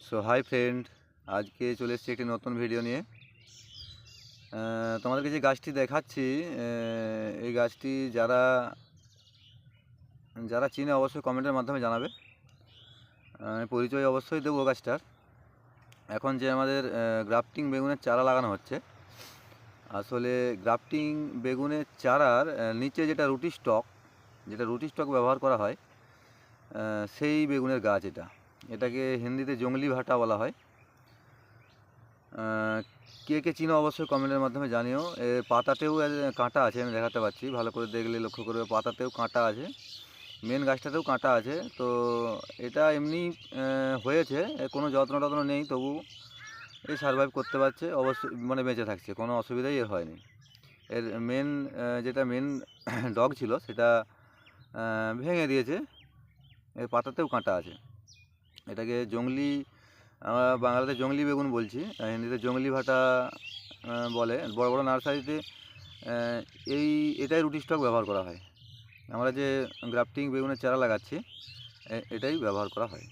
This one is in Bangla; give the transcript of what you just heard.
সো হাই ফ্রেন্ড, আজকে চলে এসেছি একটি নতুন ভিডিও নিয়ে। তোমাদেরকে যে গাছটি দেখাচ্ছি, এই গাছটি যারা যারা চিনে অবশ্যই কমেন্টের মাধ্যমে জানাবে। পরিচয় অবশ্যই দেবো গাছটার। এখন যে আমাদের গ্রাফটিং বেগুনের চারা লাগানো হচ্ছে, আসলে গ্রাফটিং বেগুনের চারার নিচে যেটা রুটি স্টক ব্যবহার করা হয়, সেই বেগুনের গাছ এটাকে হিন্দিতে জংলি ভাটা বলা হয়। কে কে চিনো অবশ্যই কমেন্টের মাধ্যমে জানিও। এর পাতাতেও কাঁটা আছে, আমি দেখাতে পাচ্ছি, ভালো করে দেখলে লক্ষ্য করবে পাতাতেও কাঁটা আছে, মেন গাছটাতেও কাঁটা আছে। তো এটা এমনি হয়েছে, কোনো যত্ন টত্ন নেই, তবু এই সারভাইভ করতে পারছে, অবশ্যই মানে বেঁচে থাকছে, কোনো অসুবিধাই এর হয়নি। এর যেটা মেন ডগ ছিল সেটা ভেঙে দিয়েছে। এর পাতাতেও কাঁটা আছে। এটাকে আমরা বাংলাতে জংলি বেগুন বলছি, হিন্দিতে জংলি ভাটা বলে। বড় বড় নার্সারিতে এটাই রুটি স্টক ব্যবহার করা হয়। আমরা যে গ্রাফটিং বেগুনের চারা লাগাচ্ছি, এটাই ব্যবহার করা হয়।